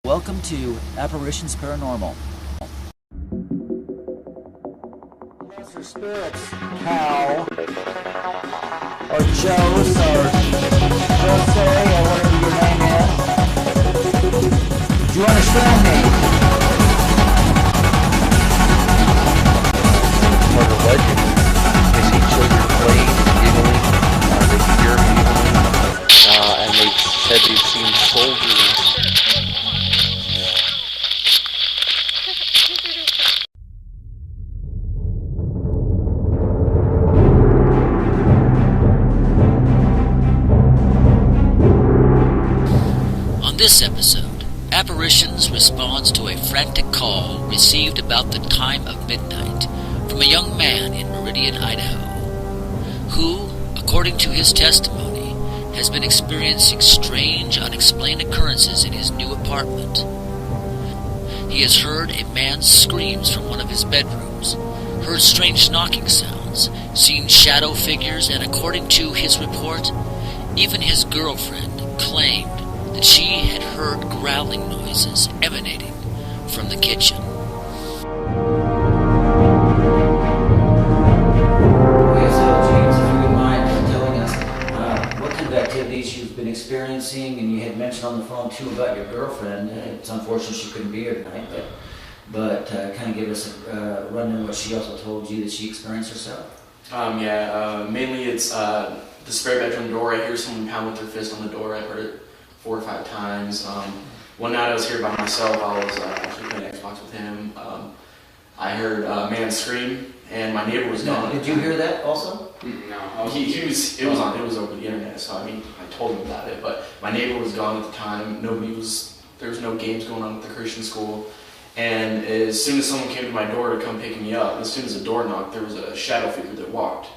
Welcome to Apparitions Paranormal. Unless your spirits, Cal, or Joe's, or Jose, or whatever your name is. Do you understand me? Part of legend. They see children playing and giggling, they hear giggling, and they said they've seen soldiers. On this episode, Apparitions responds to a frantic call received about the time of midnight from a young man in Meridian, Idaho, who, according to his testimony, has been experiencing strange, unexplained occurrences in his new apartment. He has heard a man's screams from one of his bedrooms, heard strange knocking sounds, seen shadow figures, and according to his report, even his girlfriend claimed that she had heard growling noises emanating from the kitchen. Okay, so James, if you would mind telling us what kind of activities you've been experiencing, and you had mentioned on the phone too about your girlfriend. It's unfortunate she couldn't be here tonight, but kind of give us a rundown of what she also told you that she experienced herself. Mainly it's the spare bedroom door. I hear someone pound with their fist on the door. I heard it 4 or 5 times. One night I was here by myself. I was actually playing Xbox with him. I heard a man scream, and my neighbor was gone. Did you hear that also? No, he was. It was over the internet. So I told him about it. But my neighbor was gone at the time. There was no games going on at the Christian school. And as soon as someone came to my door to come pick me up, as soon as the door knocked, there was a shadow figure that walked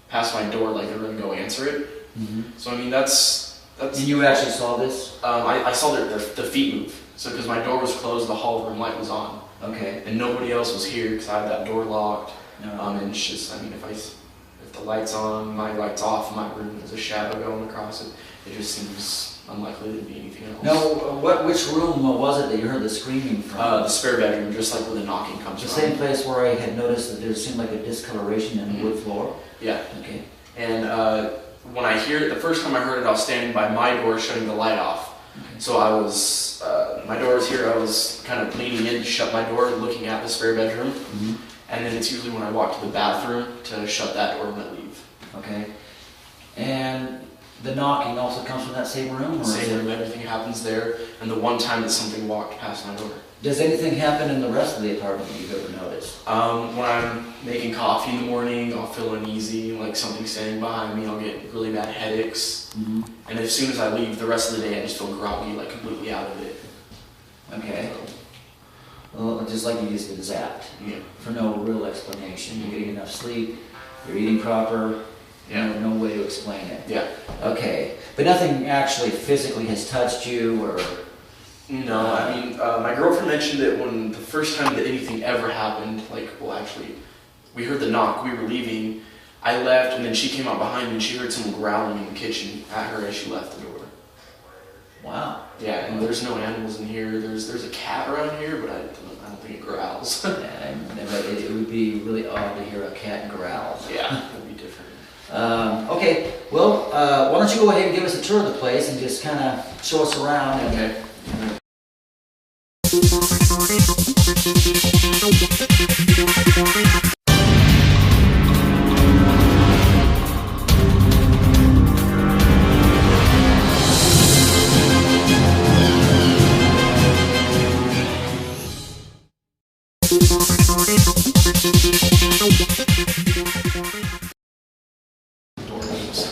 past my door like they were going to go answer it. Mm-hmm. So that's. And you actually saw this? I saw the feet move. So because my door was closed, the hall room light was on. Okay. And nobody else was here because I had that door locked. No. And it's just, if the light's on, my light's off, my room, there's a shadow going across it. It just seems unlikely to be anything else. No, which room was it that you heard the screaming from? The spare bedroom, just like where the knocking comes from. The same place where I had noticed that there seemed like a discoloration in the wood floor? Yeah. Okay. And when I hear it, the first time I heard it, I was standing by my door shutting the light off. Okay. So I was, my door was here, I was kind of leaning in to shut my door, looking at the spare bedroom. Mm-hmm. And then it's usually when I walk to the bathroom to shut that door when I leave. Okay. And the knocking also comes from that same room? Or same room, everything happens there. And the one time that something walked past my door. Does anything happen in the rest of the apartment that you've ever noticed? When I'm making coffee in the morning, I'll feel uneasy, like something's standing behind me, I'll get really bad headaches. Mm-hmm. And as soon as I leave, the rest of the day I just feel groggy, like completely out of it. Okay. Well, just like you just been zapped. Yeah. For no real explanation. You're getting enough sleep, you're eating proper, no way to explain it. Yeah. Okay. But nothing actually physically has touched you or... No, my girlfriend mentioned that when the first time that anything ever happened, we heard the knock, we were leaving, I left, and then she came out behind me and she heard someone growling in the kitchen at her as she left the door. Wow. Yeah, and there's no animals in here, there's a cat around here, but I don't think it growls. It would be really odd to hear a cat growl. Yeah, it would be different. Okay, well, why don't you go ahead and give us a tour of the place and just kind of show us around. Okay.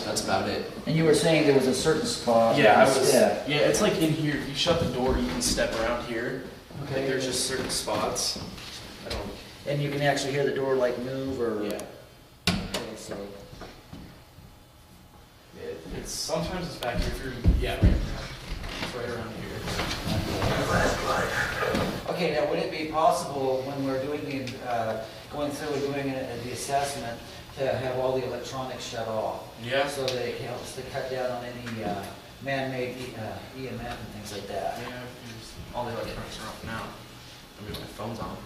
That's about it. And you were saying there was a certain spot. Yeah, it's like in here. If you shut the door, you can step around here. Okay. Like there's just certain spots. And you can actually hear the door like move or. Yeah. Okay, so. It's sometimes it's back here. It's right around here. Okay, now would it be possible when we're doing going through and doing the assessment to have all the electronics shut off? Yeah. So that it helps to cut down on any man-made EMF and things like that. Yeah. all the electronics are off now. I mean, my phone's on.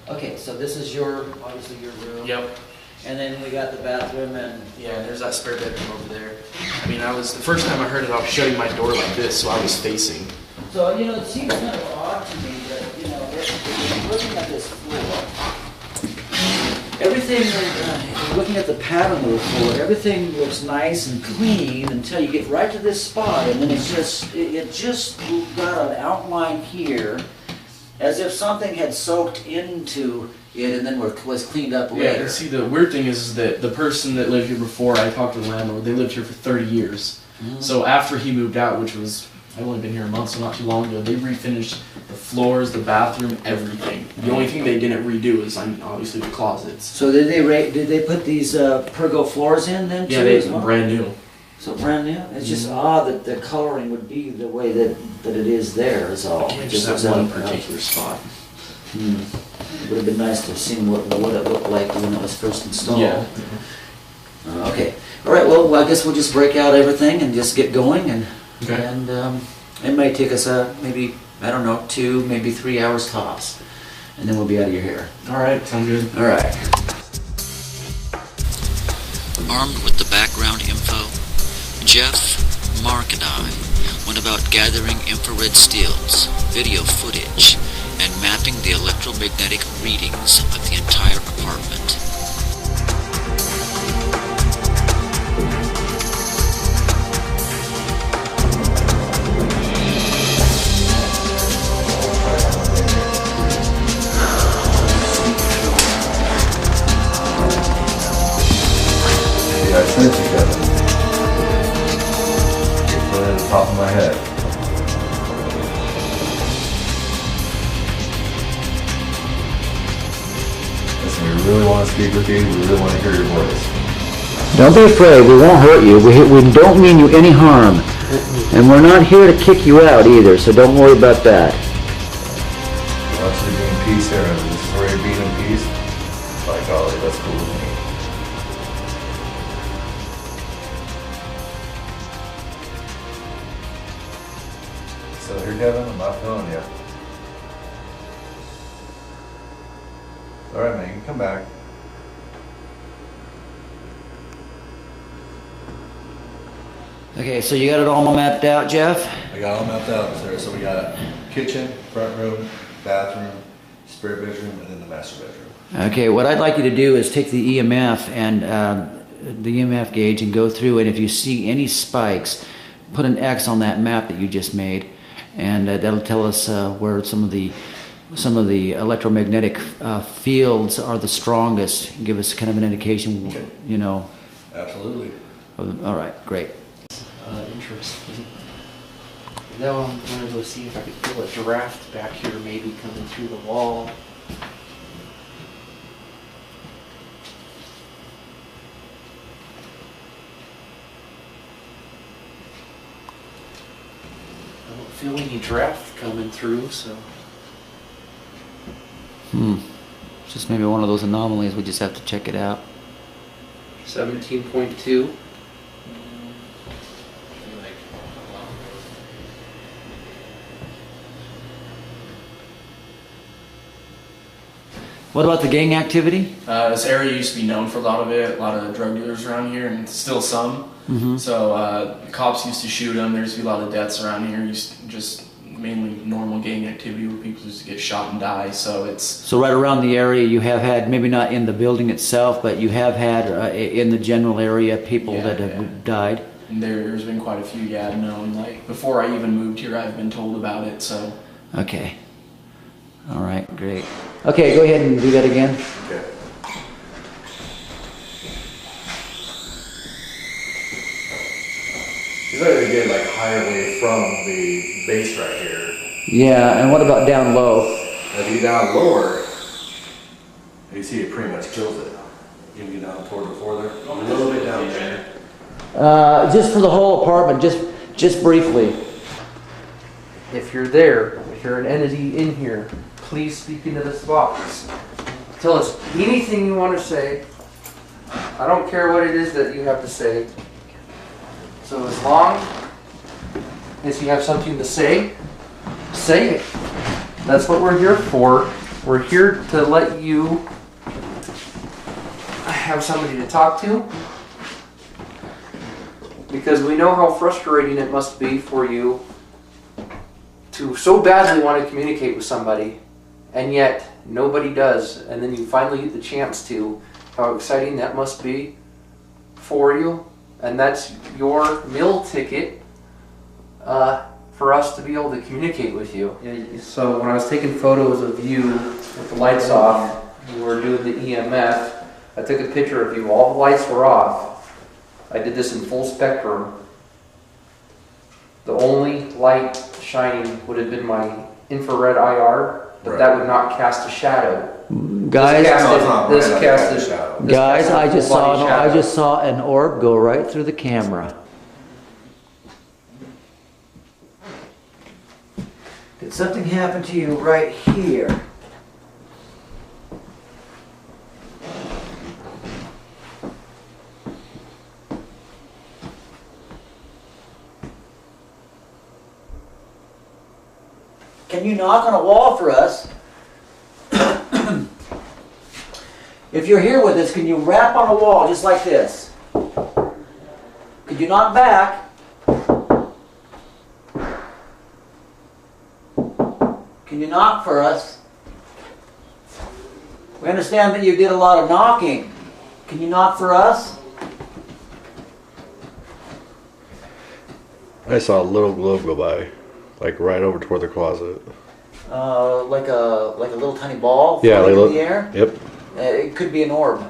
Okay, so this is obviously your room. Yep. And then we got the bathroom and... Yeah, there's that spare bedroom over there. I mean, the first time I heard it, I was shutting my door like this, so I was facing. So, it seems kind of odd to me that, if you're looking at this floor, everything, you're looking at the pattern of the floor, everything looks nice and clean until you get right to this spot, and then it just got an outline here, as if something had soaked into it and then was cleaned up later. Yeah, see, the weird thing is that the person that lived here before, I talked to the landlord, they lived here for 30 years. So after he moved out, which was, I've only been here a month, so not too long ago, they refinished the floors, the bathroom, everything. The only thing they didn't redo is, obviously, the closets. So did they put these pergo floors in then too? Yeah, they were brand new. So brand new? It's just odd that the coloring would be the way that it is there is all. Just that one particular spot. It would have been nice to have seen what it looked like when it was first installed. Yeah. Okay. All right, well, I guess we'll just break out everything and just get going. And it may take us maybe, I don't know, 2, maybe 3 hours tops. And then we'll be out of your hair. All right, sounds good. All right. Armed with the background info, Geoff, Mark, and I went about gathering infrared stills, video footage, and mapping the electromagnetic readings of the entire apartment. Yeah, I sense you, Kevin. You're putting it at the top of my head. Listen, we really want to speak with you. We really want to hear your voice. Don't be afraid. We won't hurt you. We don't mean you any harm. And we're not here to kick you out either, so don't worry about that. We want you to be in peace here, and this is where you're being in peace. By golly, that's cool with me. So here, Kevin, I'm not feeling you. All right, man, you can come back. Okay, so you got it all mapped out, Geoff? I got all mapped out, sir. So we got kitchen, front room, bathroom, spare bedroom, and then the master bedroom. Okay, what I'd like you to do is take the EMF and the EMF gauge and go through, and if you see any spikes, put an X on that map that you just made, and that'll tell us where some of the electromagnetic fields are the strongest. Give us kind of an indication, Okay. Absolutely. All right, great. Interesting. Now I'm going to go see if I could feel a draft back here, maybe coming through the wall. I don't feel any draft coming through, so. It's just maybe one of those anomalies. We just have to check it out. 17.2. What about the gang activity? This area used to be known for a lot of it, a lot of drug dealers around here, and still some. So the cops used to shoot them. There used to be a lot of deaths around here. Just mainly normal gang activity where people used to get shot and die. So it's So right around the area you have had, maybe not in the building itself, but you have had in the general area people that have died? and there's been quite a few. Yeah, known. Like before I even moved here, I've been told about it. So Okay. All right, great. Okay, go ahead and do that again. Okay. He's not gonna get like higher away from the base right here. Yeah, and what about down low? If you get down lower, you see it pretty much kills it. You can get down toward the floor there. A little bit down there. Just for the whole apartment, just briefly. If you're there, if you're an entity in here, please speak into this box. Tell us anything you want to say. I don't care what it is that you have to say. So as long as you have something to say, say it. That's what we're here for. We're here to let you have somebody to talk to. Because we know how frustrating it must be for you to so badly want to communicate with somebody, and yet nobody does. And then you finally get the chance to. How exciting that must be for you. And that's your meal ticket for us to be able to communicate with you. So when I was taking photos of you with the lights off, we were doing the EMF, I took a picture of you, all the lights were off. I did this in full spectrum. The only light shining would have been my infrared IR, but that would not cast a shadow. Guys, Guys, I just saw an orb go right through the camera. Did something happen to you right here? Can you knock on a wall for us? If you're here with us, can you rap on a wall just like this? Could you knock back? Can you knock for us? We understand that you did a lot of knocking. Can you knock for us? I saw a little globe go by, like right over toward the closet. Like a little tiny ball Yeah, floating in the air? Yep. It could be an orb.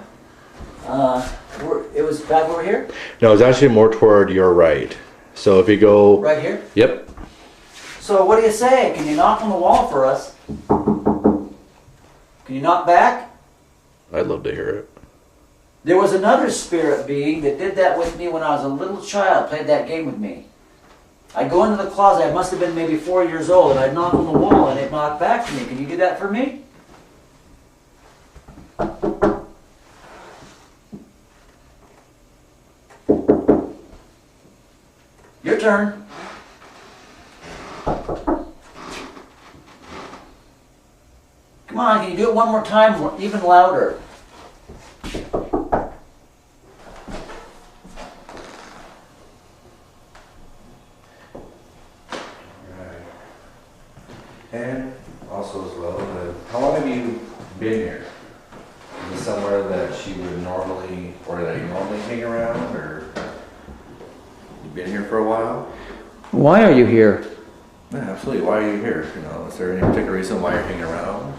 It was back over here? No, it's actually more toward your right. So if you go... Right here? Yep. So what do you say? Can you knock on the wall for us? Can you knock back? I'd love to hear it. There was another spirit being that did that with me when I was a little child, played that game with me. I'd go into the closet, I must have been maybe 4 years old, and I'd knock on the wall and it'd knock back to me. Can you do that for me? Your turn. Come on, can you do it one more time, even louder? And also as well, how long have you been here? Is this somewhere that she would normally, or that you normally hang around, or you've been here for a while? Why are you here? Yeah, absolutely. Why are you here? You know, is there any particular reason why you're hanging around?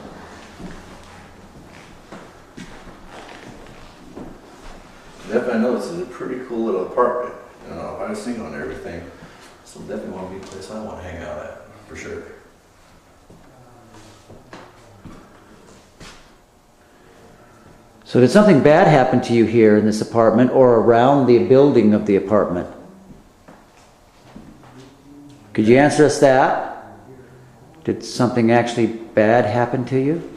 Definitely, I know this is a pretty cool little apartment. You know, if I was single and everything, this will definitely want to be a place I want to hang out at, for sure. So did something bad happen to you here in this apartment or around the building of the apartment? Could you answer us that? Did something actually bad happen to you?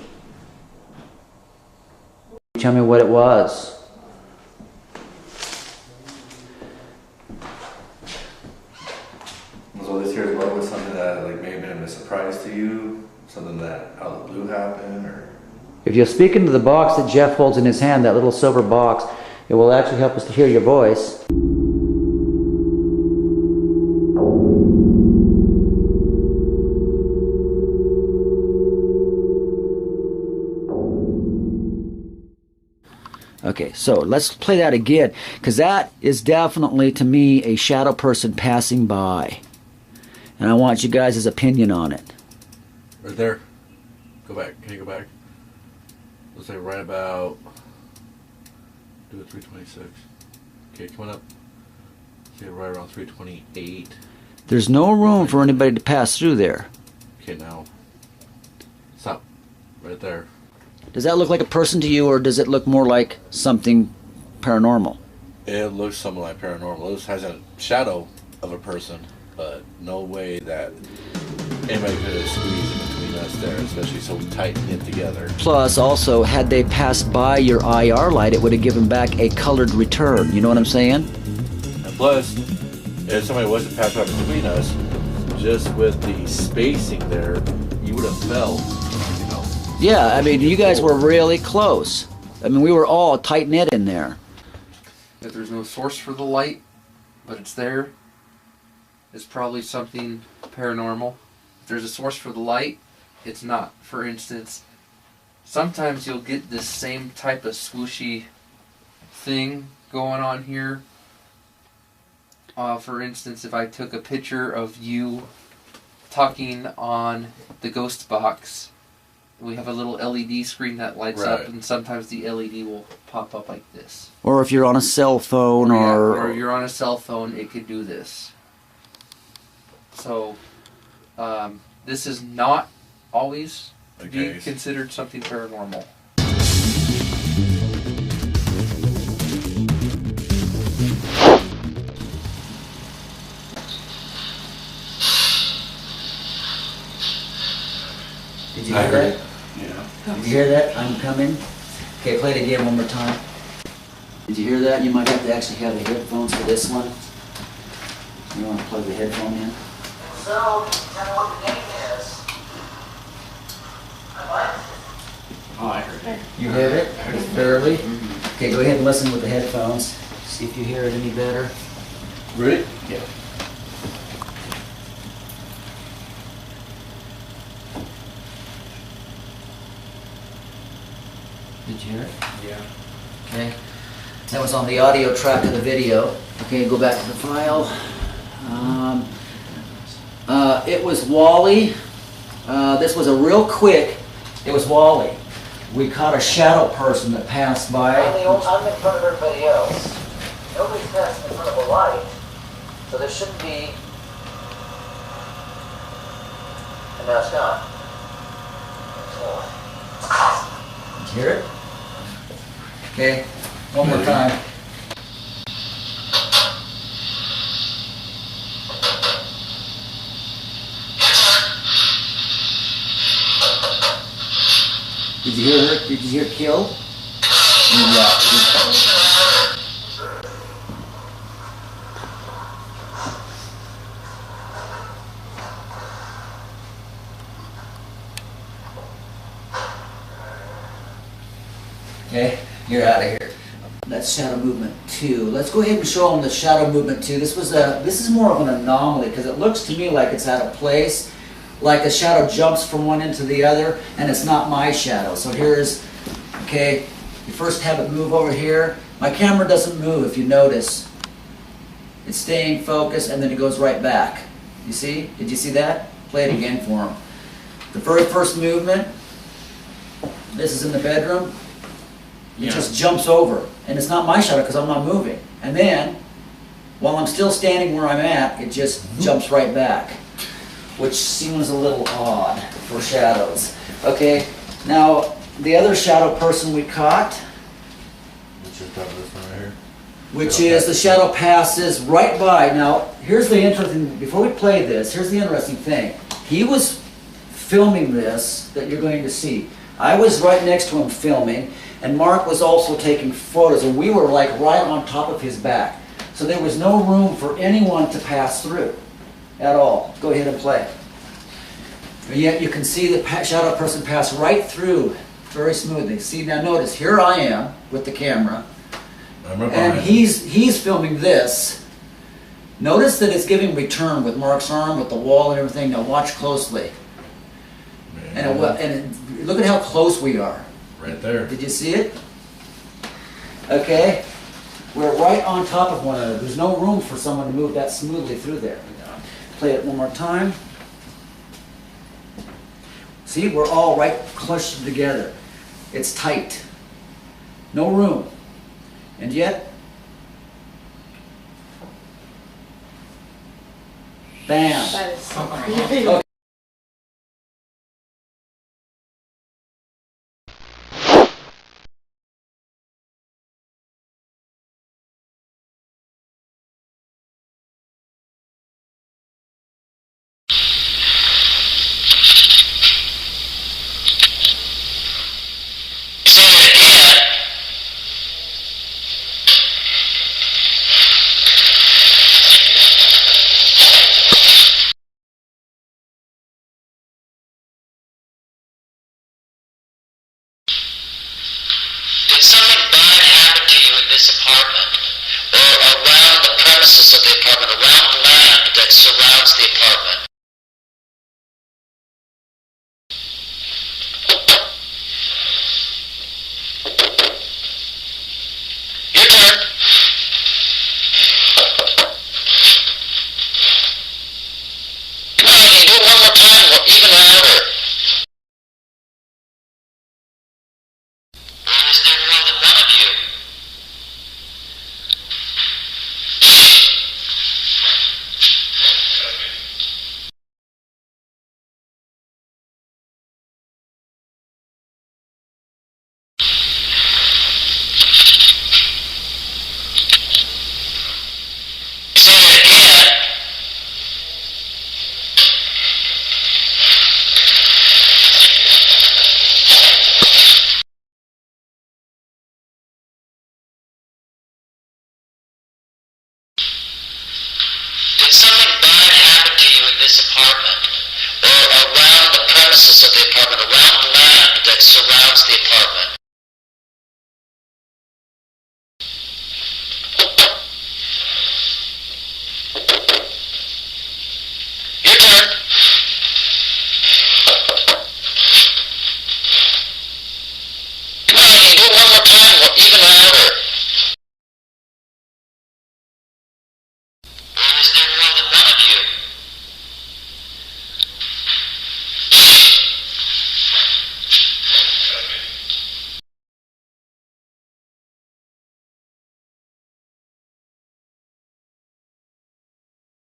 Tell me what it was. So this here as well was something that like may have been a surprise to you, something that out of the blue happened, or? If you'll speak into the box that Geoff holds in his hand, that little silver box, it will actually help us to hear your voice. Okay, so let's play that again, because that is definitely, to me, a shadow person passing by. And I want you guys' opinion on it. Right there. Go back. Can you go back? Let's say right about... Do it 326. Okay, come on up. See, right around 328. There's no room for anybody to pass through there. Okay, now. Stop. Right there. Does that look like a person to you, or does it look more like something paranormal? It looks something like paranormal. It has a shadow of a person, but no way that anybody could have squeezed in between us there, especially so tight knit together. Plus, also, had they passed by your IR light, it would have given back a colored return. You know what I'm saying? And plus, if somebody was to pass right between us, just with the spacing there, you would have felt, you know. Yeah, I mean, you guys were really close. I mean, we were all tight-knit in there. If there's no source for the light, but it's there, it's probably something paranormal. If there's a source for the light, it's not. For instance, sometimes you'll get this same type of swooshy thing going on here. For instance, if I took a picture of you talking on the ghost box, we have a little LED screen that lights up, Right. and sometimes the LED will pop up like this. Or if you're on a cell phone, Yeah, or or you're on a cell phone, it could do this. So, this is not always The be case. considered something paranormal. Did you hear that? Yeah. Did you hear that? I'm coming. Okay, play it again one more time. Did you hear that? You might have to actually have the headphones for this one. You want to plug the headphone in? So, tell me what the game is. What? Oh, I heard it. You heard it? Just barely? Okay, go ahead and listen with the headphones. See if you hear it any better. Ready? Yeah. Did you hear it? Yeah. Okay. That was on the audio track of the video. Okay, go back to the file. It was Wally. This was a real quick. It was Wally. We caught a shadow person that passed by. I'm in front of everybody else. Nobody's passing in front of a light. So there shouldn't be. And now it's gone. Did you hear it? Okay, one more time. Did you hear her? Did you hear kill? Yeah. Okay, you're out of here. That's shadow movement 2. Let's go ahead and show them the shadow movement 2. This is more of an anomaly because it looks to me like it's out of place, like a shadow jumps from one end to the other, and it's not my shadow. So here's, okay, you first have it move over here. My camera doesn't move if you notice. It's staying focused and then it goes right back. You see? Did you see that? Play it again for them. The very first movement, this is in the bedroom. It just jumps over, and it's not my shadow because I'm not moving. And then, while I'm still standing where I'm at, it just jumps right back, which seems a little odd for shadows. Okay, now the other shadow person we caught, Which is top of this one right here. which is the shadow passes right by. Now, here's the interesting, before we play this, here's the interesting thing. He was filming this that you're going to see. I was right next to him filming, and Mark was also taking photos, and we were like right on top of his back. So there was no room for anyone to pass through at all. Go ahead and play. And yet you can see the shadow person pass right through very smoothly. See, now notice, here I am with the camera, I'm right and behind. he's filming this. Notice that it's giving return with Mark's arm, with the wall and everything. Now watch closely. And look at how close we are. Right there. Did you see it? Okay. We're right on top of one another. There's no room for someone to move that smoothly through there. Play it one more time. See, we're all right clustered together. It's tight. No room. And yet, bam. That is so creepy. Okay.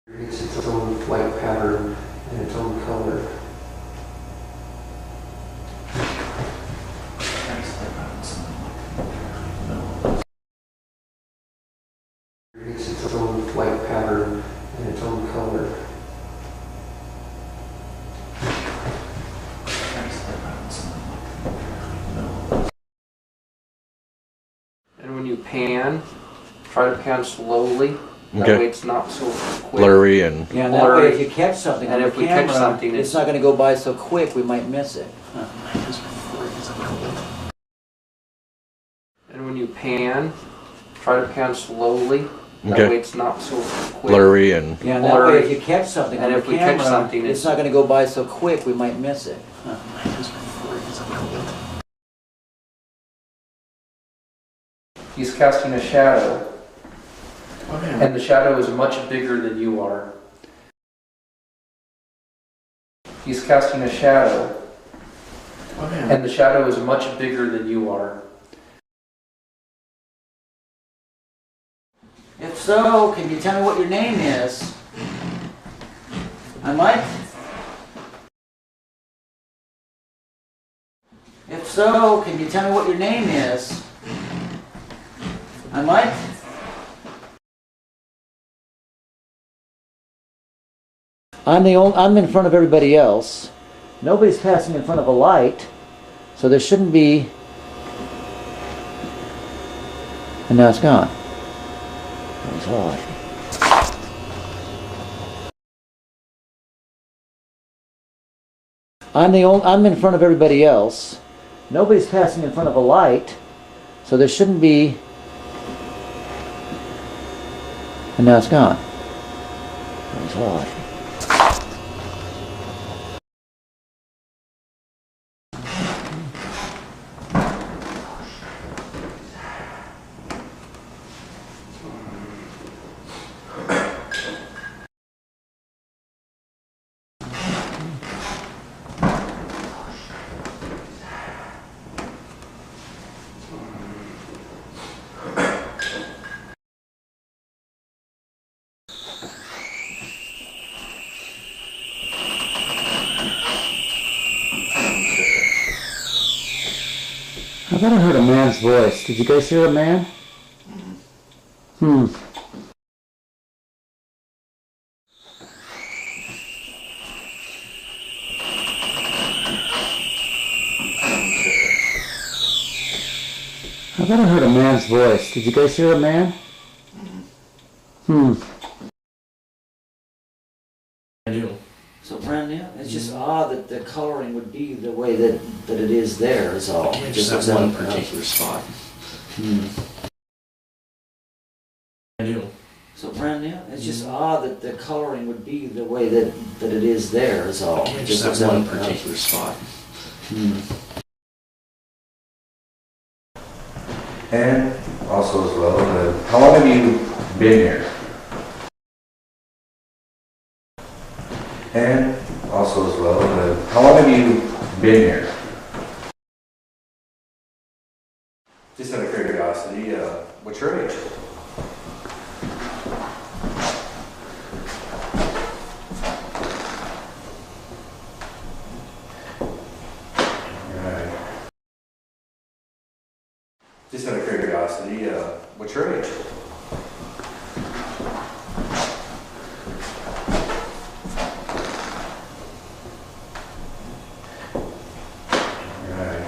It's its own light pattern and its own color. It's its own light pattern and its own color. And when you pan, try to pan slowly. That Okay. way it's not so quick. Blurry and Yeah, and that way if you catch something And on if the we catch camera, something, it's not going to go by so quick we might miss it. And when you pan, try to pan slowly. That Okay. way it's not so quick. blurry and Yeah, and that way if you catch something And on if the we catch camera, something, it's not going to go by so quick we might miss it. He's casting a shadow. And the shadow is much bigger than you are. He's casting a shadow. And the shadow is much bigger than you are. If so, can you tell me what your name is? I might. If so, can you tell me what your name is? I might. I'm in front of everybody else. Nobody's passing in front of a light, so there shouldn't be. And now it's gone. That was odd. I'm in front of everybody else. Nobody's passing in front of a light, so there shouldn't be. And now it's gone. That was odd. I thought I heard a man's voice. Did you guys hear a man? I thought I heard a man's voice. Did you guys hear a man? I do. So brand new. It's just odd that the coloring would be the way that it is there. Is all. It Just looks that one like- particular spot. I do. So brand new. It's just odd that the coloring would be the way that it is there. Is all. It Just looks that one like- particular spot. And also as well, how long have you been here? And also as well, how long have you been here? Just out of curiosity, what's your age? Right. Just out of curiosity, what's your age? Right.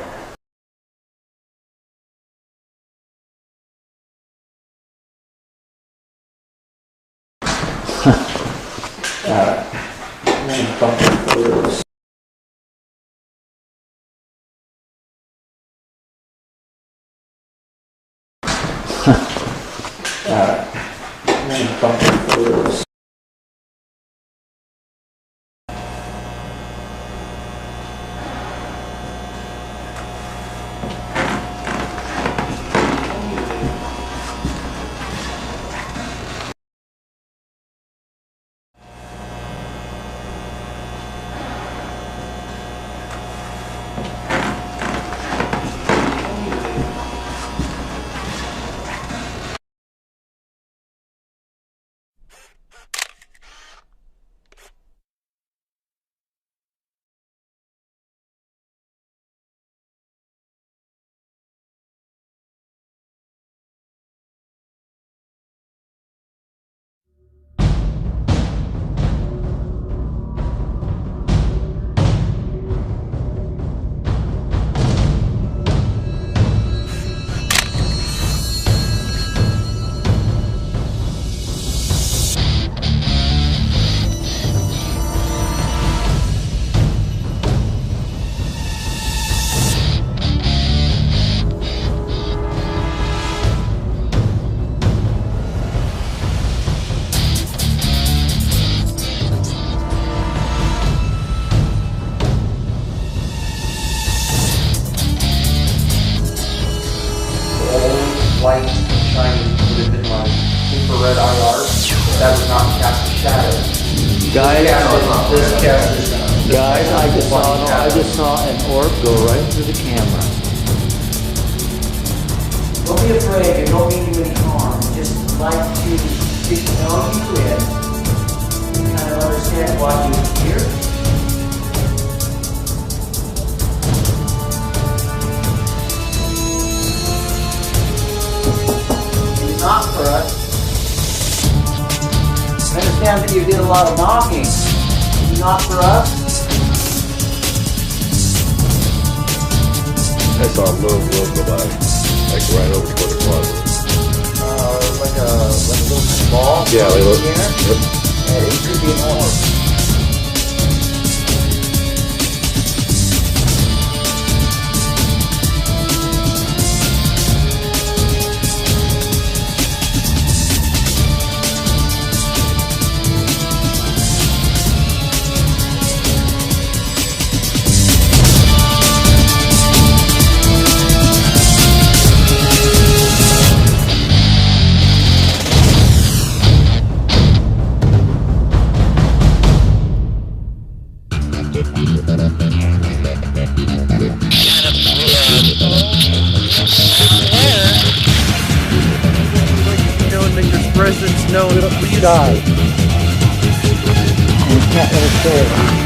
shining within my infrared IR. That was not casting shadows. Guys, This casted guys, I just saw an orb go right through the camera. Don't be afraid. You don't mean you any harm. Just like to get to know you and kind of understand why you're here. He's not for us. I understand that you did a lot of knocking. He's not for us. I saw a little go by, like right over toward the closet. like a little ball. Yeah, they look. Yep. Yeah, it could be an orb. Make your presence known, please die. And you can't let it stay.